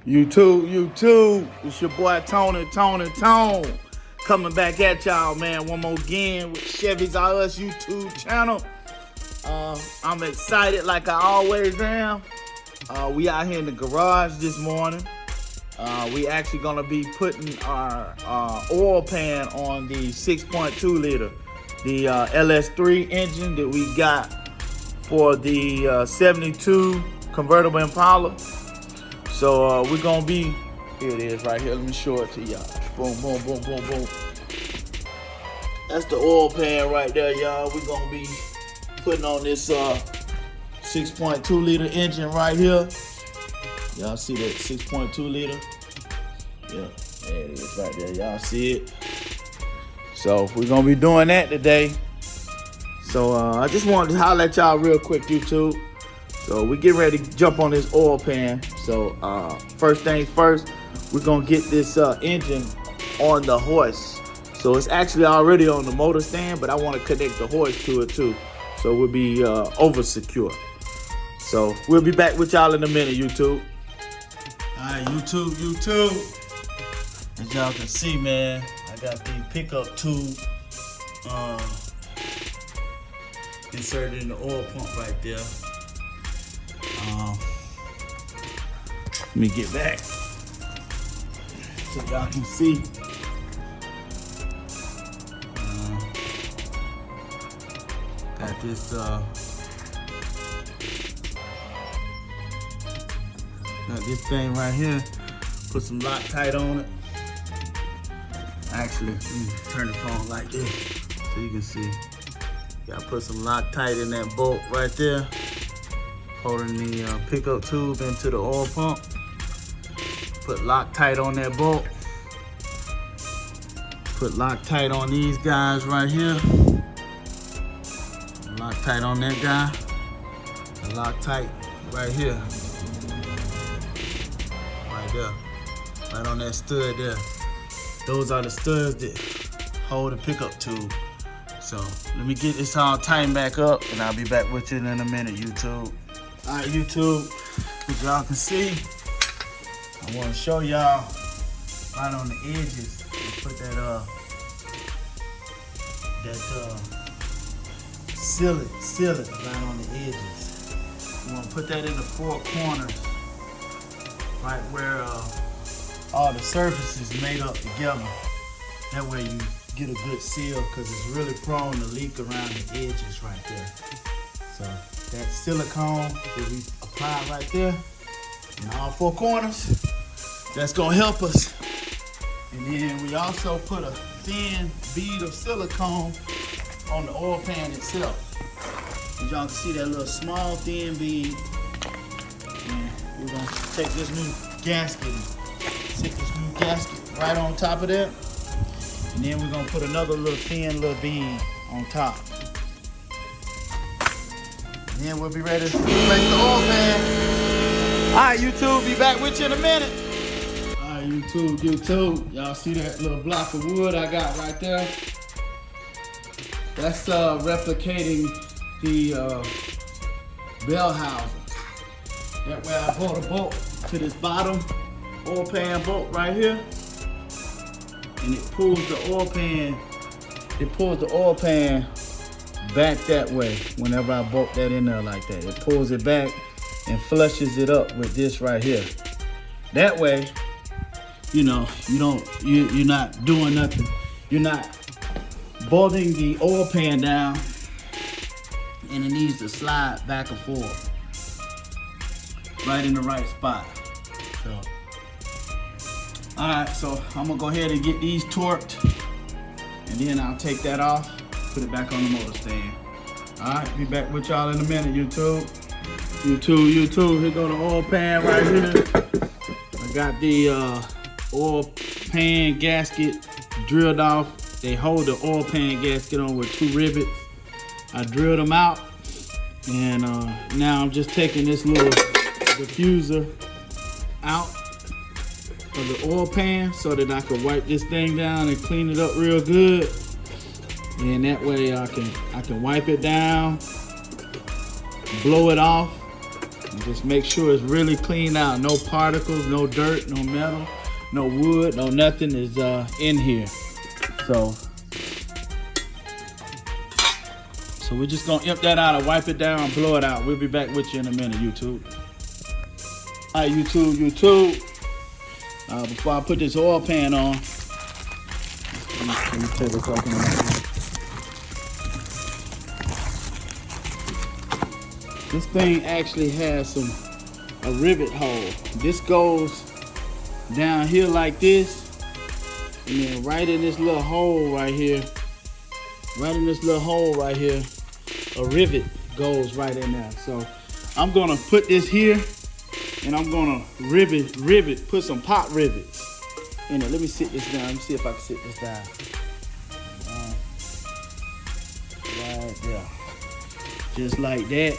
YouTube. It's your boy Tone. Coming back at y'all, man, one more again with Chevys R Us YouTube channel. I'm excited like I always am. We out here in the garage this morning. We actually gonna be putting our oil pan on the 6.2 liter, the LS3 engine that we got for the 72 convertible Impala. So we're gonna be, here it is right here, let me show it to y'all. Boom, boom, boom, boom, boom. That's the oil pan right there, y'all. We're gonna be putting on this 6.2 liter engine right here. Y'all see that 6.2 liter? Yeah, there it is right there, y'all see it? So we're gonna be doing that today. So I just wanted to holler at y'all real quick, YouTube. So we get ready to jump on this oil pan. So first things first, we're gonna get this engine on the hoist. So it's actually already on the motor stand, but I want to connect the hoist to it too. So we'll be over secure. So we'll be back with y'all in a minute, YouTube. All right, YouTube. As y'all can see, man, I got the pickup tube inserted in the oil pump right there. Let me get back so y'all can see. Got this thing right here. Put some Loctite on it. Actually, let me turn the phone like this so you can see. Gotta put some Loctite in that bolt right there, holding the pickup tube into the oil pump. Put Loctite on that bolt. Put Loctite on these guys right here. Loctite on that guy. And Loctite right here. Right there. Right on that stud there. Those are the studs that hold the pickup tube. So let me get this all tightened back up and I'll be back with you in a minute, YouTube. All right, YouTube, as y'all can see, I want to show y'all right on the edges. Put that seal it right on the edges. You want to put that in the four corners, right where all the surfaces made up together. That way you get a good seal, because it's really prone to leak around the edges right there. So that silicone that we apply right there in all four corners, that's gonna help us. And then we also put a thin bead of silicone on the oil pan itself. As y'all can see, that little small thin bead. And we're gonna take this new gasket and stick this new gasket right on top of that. And then we're gonna put another little thin little bead on top. And then we'll be ready to replace the oil pan. All right, YouTube, be back with you in a minute. All right, YouTube. Y'all see that little block of wood I got right there? That's replicating the bell housing. That way I brought a bolt to this bottom oil pan bolt right here. And it pulls the oil pan back that way whenever I bolt that in there like that. It pulls it back and flushes it up with this right here. That way, you know, you're not doing nothing. You're not bolting the oil pan down and it needs to slide back and forth right in the right spot. So all right, so I'm gonna go ahead and get these torqued, and then I'll take that off, put it back on the motor stand. All right, be back with y'all in a minute, YouTube. YouTube, here go the oil pan right here. I got the oil pan gasket drilled off. They hold the oil pan gasket on with 2 rivets. I drilled them out, and now I'm just taking this little diffuser out of the oil pan so that I can wipe this thing down and clean it up real good. And that way I can wipe it down, blow it off, And just make sure it's really cleaned out. No particles, no dirt, no metal, no wood, no nothing is in here. So we're just gonna empty that out and wipe it down, blow it out. We'll be back with you in a minute, YouTube. All right, YouTube. Before I put this oil pan on, let me take this off in a minute. This thing actually has a rivet hole. This goes down here like this, and then right in this little hole right here, a rivet goes right in there. So I'm gonna put this here, and I'm gonna rivet, put some pop rivets in it. Let me sit this down. Let me see if I can sit this down. Right there, just like that.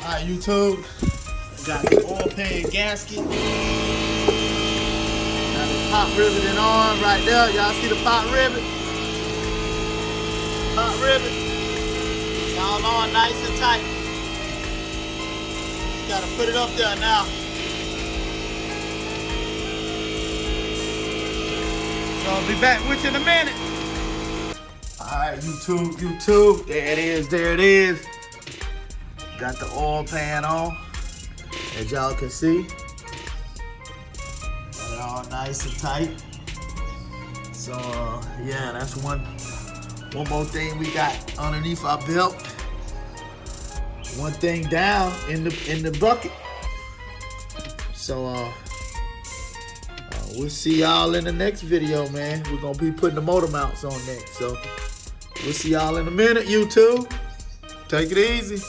Alright, YouTube, got the oil pan gasket. Got the pop riveting on right there. Y'all see the pop rivet? Pop rivet. It's all on nice and tight. Just gotta put it up there now. So I'll be back with you in a minute. Alright, YouTube. There it is. Got the oil pan on, as y'all can see. Got it all nice and tight. So yeah, that's one more thing we got underneath our belt. One thing down in the bucket. So we'll see y'all in the next video, man. We're gonna be putting the motor mounts on next. So we'll see y'all in a minute, YouTube. Take it easy.